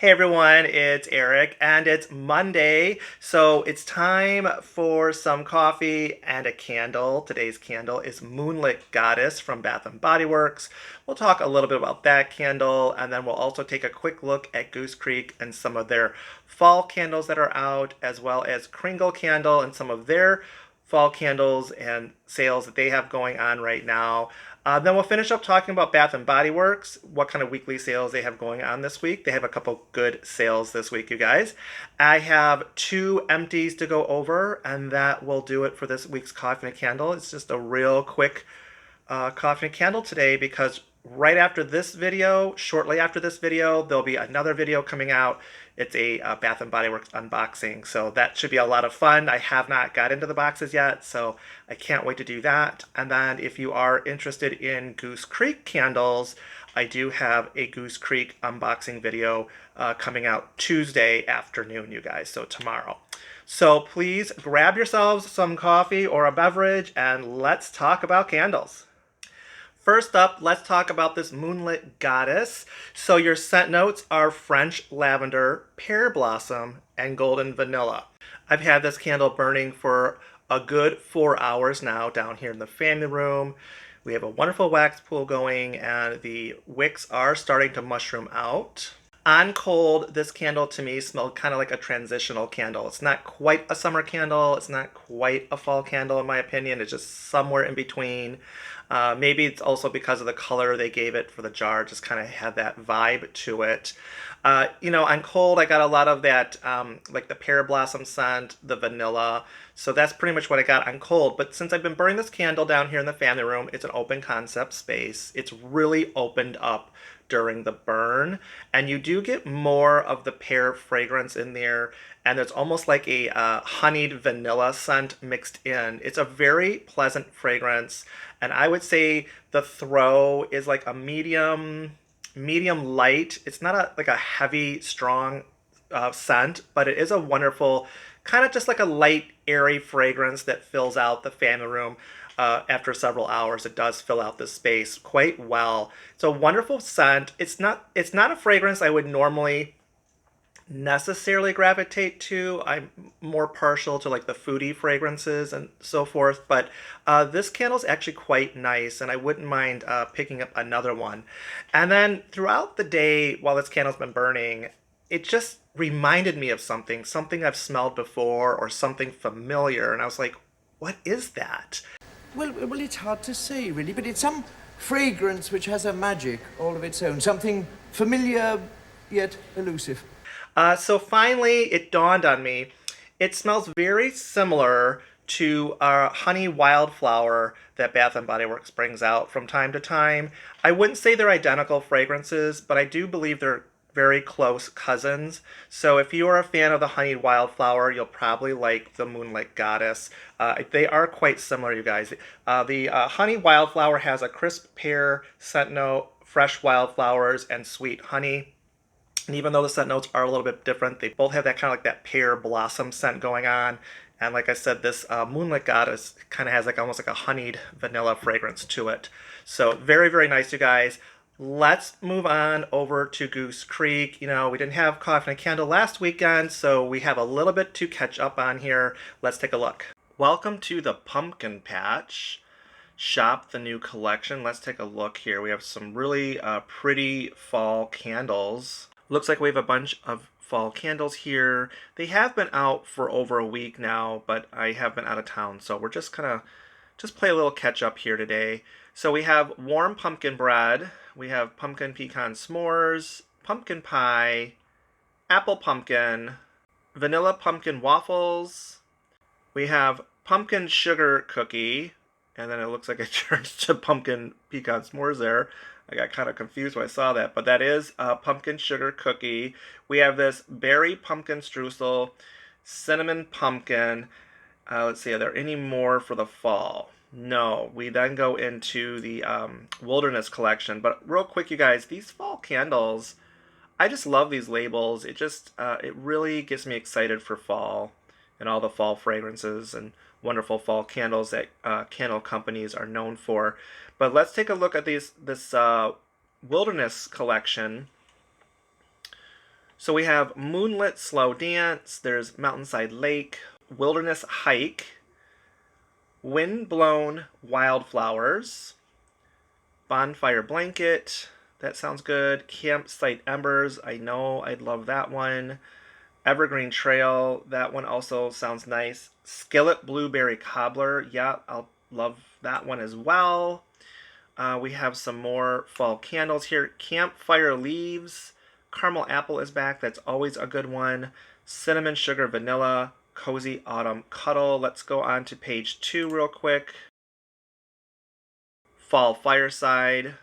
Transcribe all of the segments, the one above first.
Hey everyone, it's Eric and it's Monday, so it's time for some coffee and a candle. Today's candle is Moonlit Goddess from Bath and Body Works. We'll talk a little bit about that candle and then we'll also take a quick look at Goose Creek and some of their fall candles that are out, as well as Kringle Candle and some of their fall candles and sales that they have going on right now. Then we'll finish up talking about Bath and Body Works, what kind of weekly sales they have going on this week. They have a couple good sales this week, you guys. I have two empties to go over, and that will do it for this week's Coffee and a Candle. It's just a real quick coffee and candle today because right after this video, shortly after this video, there'll be another video coming out. It's a Bath and Body Works unboxing, so that should be a lot of fun. I have not got into the boxes yet, so I can't wait to do that. And then if you are interested in Goose Creek candles, I do have a Goose Creek unboxing video coming out Tuesday afternoon, you guys, so tomorrow. So please grab yourselves some coffee or a beverage and let's talk about candles. First up, let's talk about this Moonlit Goddess. So your scent notes are French lavender, pear blossom, and golden vanilla. I've had this candle burning for a good 4 hours now down here in the family room. We have a wonderful wax pool going and the wicks are starting to mushroom out. On cold, this candle to me smelled kind of like a transitional candle. It's not quite a summer candle. It's not quite a fall candle in my opinion. It's just somewhere in between. Maybe it's also because of the color they gave it for the jar. Just kind of had that vibe to it. On cold, I got a lot of that, like the pear blossom scent, the vanilla. So that's pretty much what I got on cold. But since I've been burning this candle down here in the family room, it's an open concept space. It's really opened up during the burn, and you do get more of the pear fragrance in there, and there's almost like a honeyed vanilla scent mixed in. It's a very pleasant fragrance, and I would say the throw is like a medium light. It's not like a heavy strong scent, but it is a wonderful kind of just like a light airy fragrance that fills out the family room. After several hours, it does fill out the space quite well. It's a wonderful scent. It's not a fragrance I would normally necessarily gravitate to. I'm more partial to like the foodie fragrances and so forth, but this candle is actually quite nice and I wouldn't mind picking up another one. And then throughout the day while this candle's been burning, it just reminded me of something I've smelled before or something familiar, and I was like, what is that? Well, it's hard to say, really, but it's some fragrance which has a magic all of its own, something familiar yet elusive. So finally, it dawned on me. It smells very similar to a honey wildflower that Bath and Body Works brings out from time to time. I wouldn't say they're identical fragrances, but I do believe they're very close cousins. So if you are a fan of the honeyed wildflower, you'll probably like the Moonlit Goddess. They are quite similar, you guys. The honey wildflower has a crisp pear scent note, fresh wildflowers, and sweet honey. And even though the scent notes are a little bit different, they both have that kind of like that pear blossom scent going on. And like I said, this Moonlit Goddess kind of has like almost like a honeyed vanilla fragrance to it. So very, very nice, you guys. Let's move on over to Goose Creek. We didn't have Coffee and a Candle last weekend, so we have a little bit to catch up on here. Let's take a look. Welcome to the pumpkin patch. Shop the new collection. Let's take a look here. We have some really pretty fall candles. Looks like we have a bunch of fall candles here. They have been out for over a week now, but I have been out of town, so we're just gonna play a little catch up here today. So we have warm pumpkin bread, we have pumpkin pecan s'mores, pumpkin pie, apple pumpkin, vanilla pumpkin waffles, we have pumpkin sugar cookie, and then it looks like it turns to pumpkin pecan s'mores there. I got kind of confused when I saw that, but that is a pumpkin sugar cookie. We have this berry pumpkin streusel, cinnamon pumpkin. Let's see, are there any more for the fall? No. We then go into the wilderness collection. But real quick, you guys, these fall candles, I just love these labels. It really gets me excited for fall and all the fall fragrances and wonderful fall candles that candle companies are known for. But let's take a look at this wilderness collection. So we have Moonlit Slow Dance, there's Mountainside Lake, Wilderness Hike, Wind-Blown Wildflowers, Bonfire Blanket, that sounds good. Campsite Embers, I know I'd love that one. Evergreen Trail, that one also sounds nice. Skillet Blueberry Cobbler, yeah, I'll love that one as well. We have some more fall candles here. Campfire Leaves, Caramel Apple is back, that's always a good one. Cinnamon Sugar Vanilla, Cozy Autumn Cuddle. Let's go on to page 2 real quick. Fall Fireside,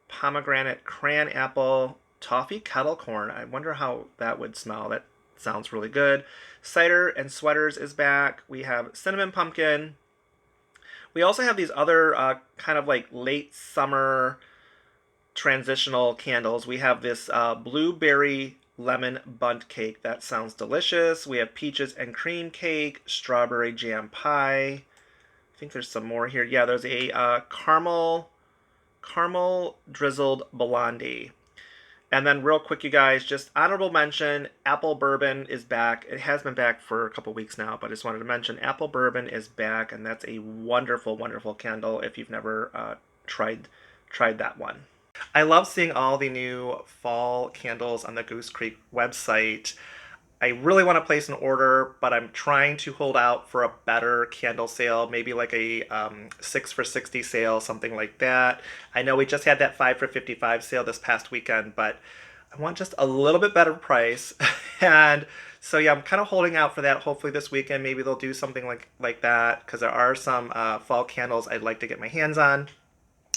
Pomegranate Cran Apple, Toffee Kettle Corn. I wonder how that would smell. That sounds really good. Cider and Sweaters is back. We have Cinnamon Pumpkin. We also have these other kind of like late summer transitional candles. We have this Blueberry Lemon Bundt Cake. That sounds delicious. We have Peaches and Cream Cake, Strawberry Jam Pie. I think there's some more here. Yeah, there's a caramel drizzled blondie. And then real quick, you guys, just honorable mention, Apple Bourbon is back. It has been back for a couple weeks now, but I just wanted to mention Apple Bourbon is back, and that's a wonderful, wonderful candle if you've never tried that one. I love seeing all the new fall candles on the Goose Creek website. I really want to place an order, but I'm trying to hold out for a better candle sale, maybe like a 6 for 60 sale, something like that. I know we just had that 5 for 55 sale this past weekend, but I want just a little bit better price. And so yeah, I'm kind of holding out for that. Hopefully this weekend, maybe they'll do something like that, because there are some fall candles I'd like to get my hands on.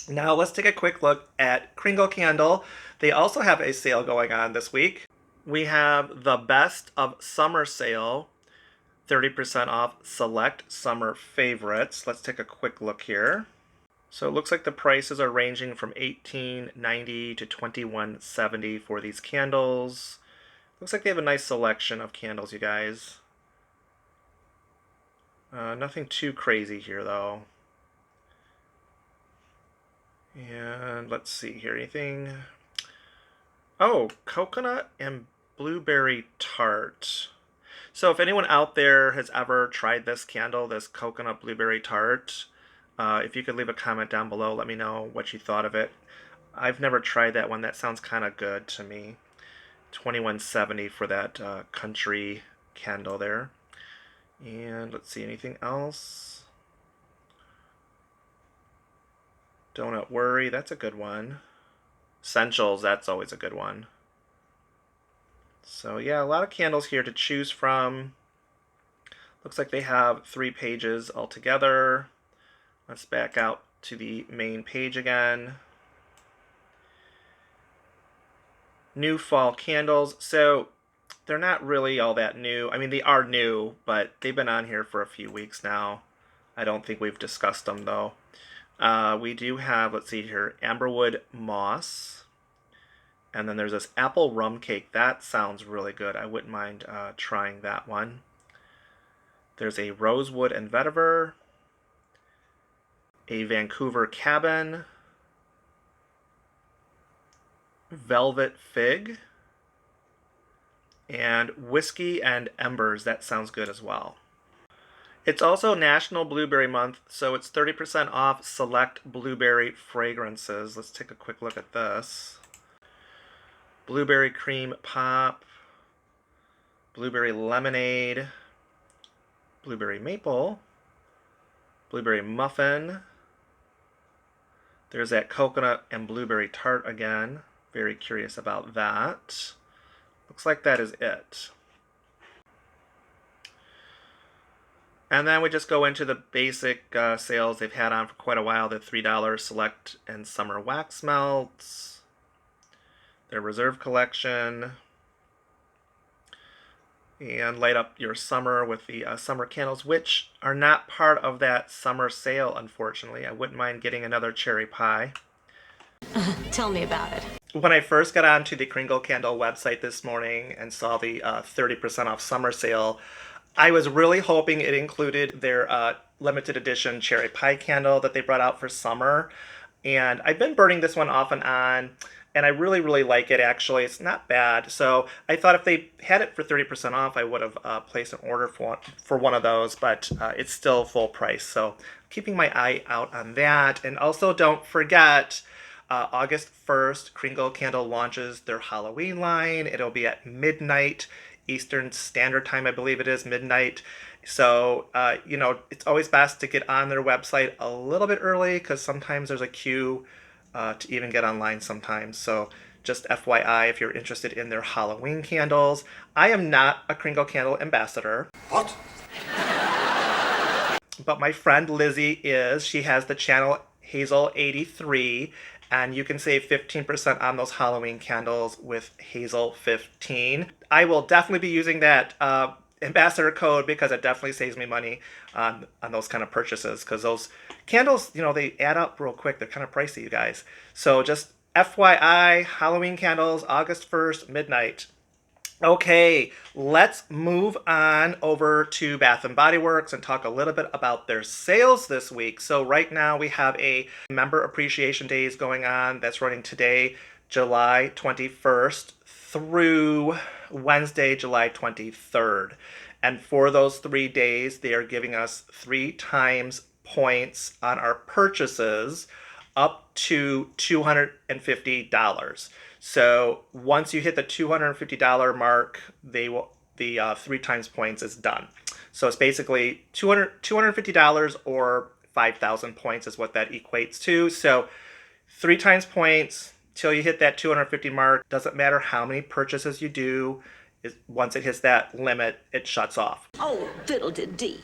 Now let's take a quick look at Kringle Candle. They also have a sale going on this week. We have the Best of Summer sale, 30% off select summer favorites. Let's take a quick look here. So it looks like the prices are ranging from $18.90 to $21.70 for these candles. Looks like they have a nice selection of candles, you guys. Nothing too crazy here, though. And let's see here, anything... Oh, coconut and blueberry tart. So if anyone out there has ever tried this candle, this coconut blueberry tart, if you could leave a comment down below, let me know what you thought of it. I've never tried that one. That sounds kind of good to me. $21.70 for that country candle there. And let's see, anything else? Donut Worry, that's a good one. Essentials, that's always a good one. So yeah, a lot of candles here to choose from. Looks like they have 3 pages altogether. Let's back out to the main page again. New fall candles. So they're not really all that new. I mean, they are new, but they've been on here for a few weeks now. I don't think we've discussed them though. We do have, let's see here, Amberwood Moss. And then there's this apple rum cake. That sounds really good. I wouldn't mind trying that one. There's a Rosewood and Vetiver. A Vancouver Cabin. Velvet Fig. And Whiskey and Embers. That sounds good as well. It's also National Blueberry Month, so it's 30% off select blueberry fragrances. Let's take a quick look at this. Blueberry Cream Pop, Blueberry Lemonade, Blueberry Maple, Blueberry Muffin. There's that Coconut and Blueberry Tart again. Very curious about that. Looks like that is it. And then we just go into the basic sales they've had on for quite a while. The $3 Select and Summer Wax Melts. Their Reserve Collection. And light up your summer with the summer candles, which are not part of that summer sale, unfortunately. I wouldn't mind getting another cherry pie. Tell me about it. When I first got onto the Kringle Candle website this morning and saw the 30% off summer sale, I was really hoping it included their limited edition cherry pie candle that they brought out for summer. And I've been burning this one off and on and I really, really like it, actually. It's not bad. So I thought if they had it for 30% off, I would have placed an order for one of those, but it's still full price. So keeping my eye out on that. And also don't forget, August 1st, Kringle Candle launches their Halloween line. It'll be at midnight Eastern Standard Time, I believe it is, midnight. So, it's always best to get on their website a little bit early because sometimes there's a queue to even get online sometimes. So, just FYI, if you're interested in their Halloween candles. I am not a Kringle Candle ambassador. What? But my friend Lizzie is. She has the channel Hazel83, and you can save 15% on those Halloween candles with Hazel15. I will definitely be using that ambassador code because it definitely saves me money on those kind of purchases, because those candles, they add up real quick. They're kind of pricey, you guys. So just FYI, Halloween candles, August 1st, midnight. Okay, let's move on over to Bath and Body Works and talk a little bit about their sales this week. So right now we have a Member Appreciation Days going on that's running today, July 21st through Wednesday, July 23rd. And for those 3 days, they are giving us 3 times points on our purchases up to $250. So once you hit the $250 mark, the 3 times points is done. So it's basically $250 or 5,000 points is what that equates to. So 3 times points till you hit that 250 mark. Doesn't matter how many purchases you do. Once it hits that limit, it shuts off. Oh, fiddle-de-dee.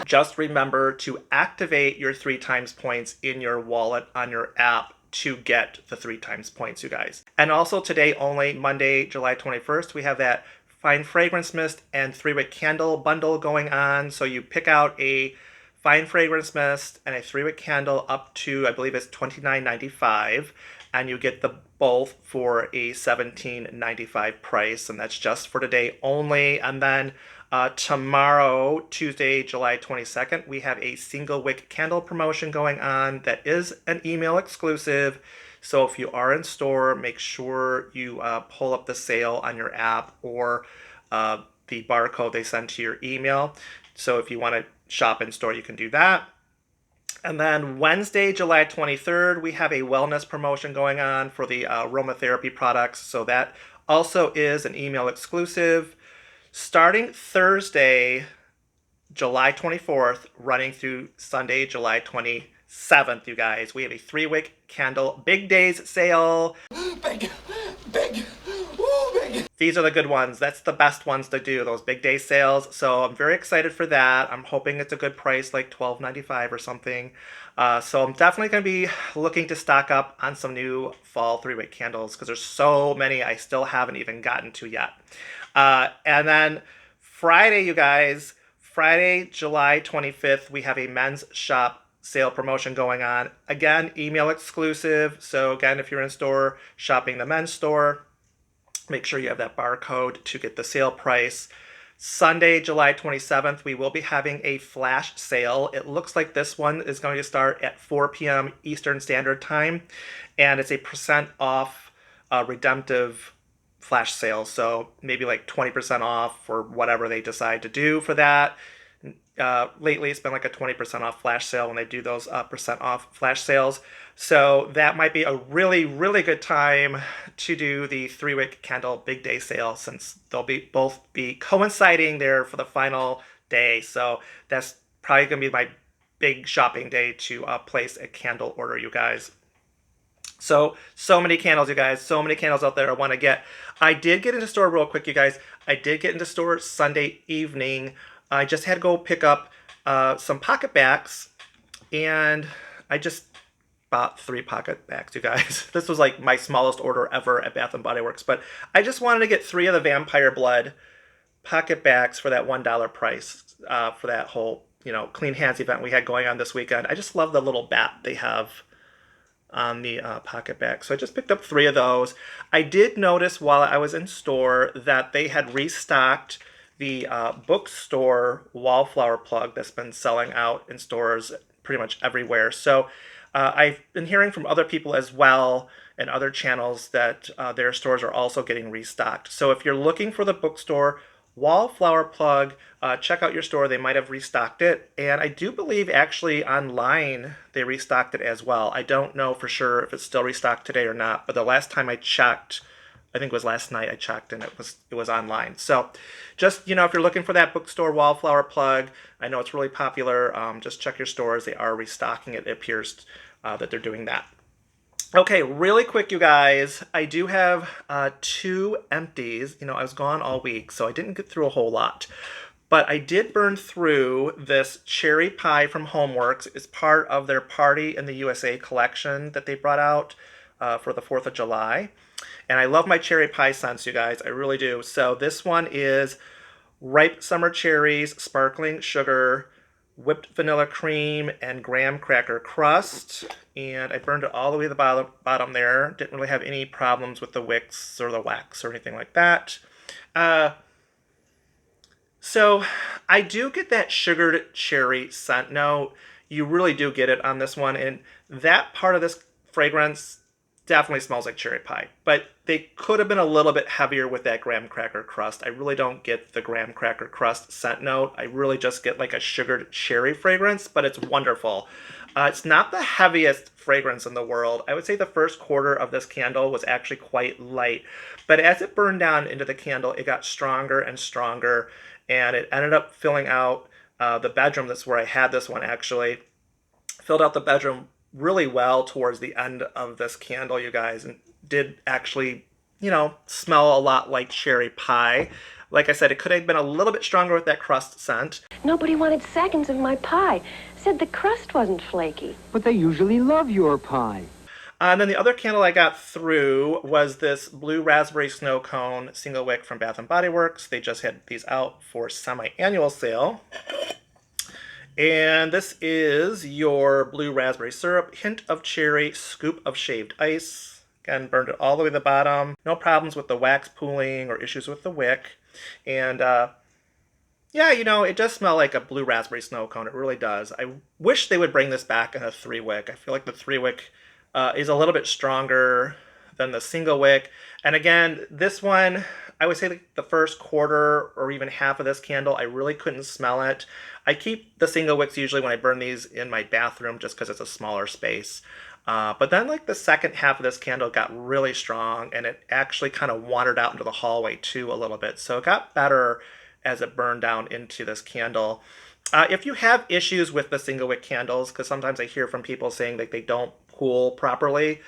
Just remember to activate your 3 times points in your wallet on your app to get the 3 times points, you guys. And also today only, Monday, July 21st, we have that Fine Fragrance Mist and 3-wick candle bundle going on. So you pick out a Fine Fragrance Mist and a 3-wick candle up to, I believe it's $29.95, and you get the both for a $17.95 price, and that's just for today only. And then tomorrow, Tuesday, July 22nd, we have a single wick candle promotion going on that is an email exclusive. So if you are in store, make sure you pull up the sale on your app or the barcode they send to your email. So if you want to shop in store, you can do that. And then Wednesday, July 23rd, we have a wellness promotion going on for the aromatherapy products. So that also is an email exclusive. Starting Thursday, July 24th, running through Sunday, July 27th, you guys, we have a 3-wick candle big days sale. Big. These are the good ones. That's the best ones to do, those big day sales. So I'm very excited for that. I'm hoping it's a good price, like $12.95 or something. So I'm definitely going to be looking to stock up on some new fall 3-wick candles because there's so many I still haven't even gotten to yet. And then Friday, you guys, Friday, July 25th, we have a men's shop sale promotion going on. Again, email exclusive. So again, if you're in store shopping the men's store, make sure you have that barcode to get the sale price. Sunday, July 27th, we will be having a flash sale. It looks like this one is going to start at 4 p.m. Eastern Standard Time, and it's a % off redemptive flash sale. So maybe like 20% off for whatever they decide to do for that. Lately, it's been like a 20% off flash sale when they do those % off flash sales. So that might be a really, really good time to do the 3-wick candle big day sale since they'll both be coinciding there for the final day. So that's probably going to be my big shopping day to place a candle order, you guys. So many candles, you guys. So many candles out there I want to get. I did get into store real quick, you guys. I did get into store Sunday evening. I just had to go pick up some pocket backs, and I just bought 3 pocket backs, you guys. This was like my smallest order ever at Bath & Body Works, but I just wanted to get 3 of the Vampire Blood pocket backs for that $1 price for that whole, Clean Hands event we had going on this weekend. I just love the little bat they have on the pocket back. So I just picked up 3 of those. I did notice while I was in store that they had restocked the bookstore wallflower plug that's been selling out in stores pretty much everywhere. So I've been hearing from other people as well, and other channels that their stores are also getting restocked. So if you're looking for the bookstore Wallflower Plug, check out your store. They might have restocked it. And I do believe actually online they restocked it as well. I don't know for sure if it's still restocked today or not, but the last time I checked, I think it was last night I checked, and it was online. So just, if you're looking for that bookstore Wallflower Plug, I know it's really popular. Just check your stores. They are restocking it. It appears that they're doing that. Okay, really quick, you guys. I do have 2 empties. I was gone all week, so I didn't get through a whole lot. But I did burn through this cherry pie from Homeworks. It's part of their Party in the USA collection that they brought out for the 4th of July. And I love my cherry pie scents, you guys. I really do. So this one is ripe summer cherries, sparkling sugar, whipped vanilla cream, and graham cracker crust. And I burned it all the way to the bottom there. Didn't really have any problems with the wicks or the wax or anything like that. So I do get that sugared cherry scent note. You really do get it on this one. And that part of this fragrance definitely smells like cherry pie. But they could have been a little bit heavier with that graham cracker crust. I really don't get the graham cracker crust scent note. I really just get like a sugared cherry fragrance, but it's wonderful. It's not the heaviest fragrance in the world. I would say the first quarter of this candle was actually quite light. But as it burned down into the candle, it got stronger and stronger. And it ended up filling out the bedroom. That's where I had this one actually. Filled out the bedroom really well towards the end of this candle, you guys, and did actually, smell a lot like cherry pie. Like I said, it could have been a little bit stronger with that crust scent. Nobody wanted seconds of my pie. Said the crust wasn't flaky. But they usually love your pie. And then the other candle I got through was this blue raspberry snow cone single wick from Bath & Body Works. They just had these out for semi-annual sale. And this is your blue raspberry syrup, hint of cherry, scoop of shaved ice. Again, burned it all the way to the bottom. No problems with the wax pooling or issues with the wick. And yeah, it does smell like a blue raspberry snow cone. It really does. I wish they would bring this back in a 3-wick. I feel like the 3-wick is a little bit stronger than the single wick. And again, this one, I would say the first quarter or even half of this candle, I really couldn't smell it. I keep the single wicks usually when I burn these in my bathroom just because it's a smaller space. But then like the second half of this candle got really strong, and it actually kind of wandered out into the hallway too a little bit. So it got better as it burned down into this candle. If you have issues with the single wick candles, because sometimes I hear from people saying that they don't cool properly,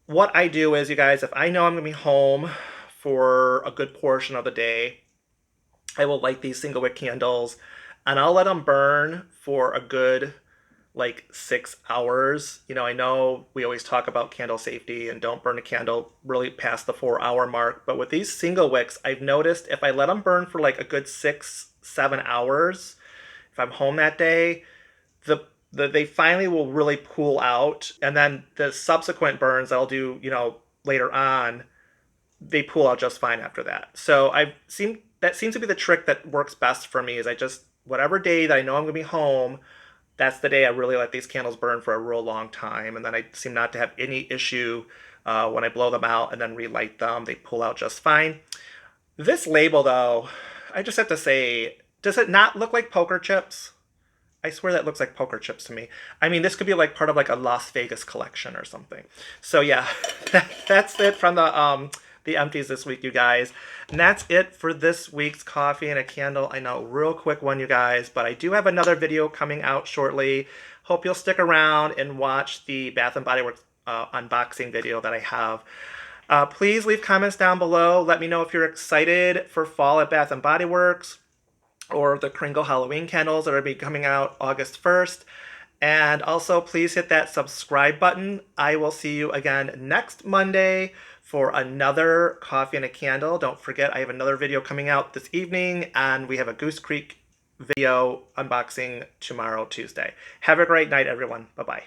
what I do is, you guys, if I know I'm going to be home for a good portion of the day, I will light these single wick candles and I'll let them burn for a good 6 hours. I know we always talk about candle safety and don't burn a candle really past the 4-hour mark, but with these single wicks, I've noticed if I let them burn for a good 6-7 hours, if I'm home that day, they finally will really cool out. And then the subsequent burns I'll do, later on, they cool out just fine after that. So that seems to be the trick that works best for me, is whatever day that I know I'm going to be home, that's the day I really let these candles burn for a real long time. And then I seem not to have any issue when I blow them out and then relight them. They pull out just fine. This label, though, I just have to say, does it not look like poker chips? I swear that looks like poker chips to me. I mean, this could be part of a Las Vegas collection or something. So yeah, that's it from the empties this week, you guys. And that's it for this week's Coffee and a Candle. I know, real quick one, you guys, but I do have another video coming out shortly. Hope you'll stick around and watch the Bath & Body Works unboxing video that I have. Please leave comments down below. Let me know if you're excited for fall at Bath & Body Works, or the Kringle Halloween candles that are going to be coming out August 1st. And also, please hit that subscribe button. I will see you again next Monday for another Coffee and a Candle. Don't forget, I have another video coming out this evening, and we have a Goose Creek video unboxing tomorrow, Tuesday. Have a great night, everyone. Bye-bye.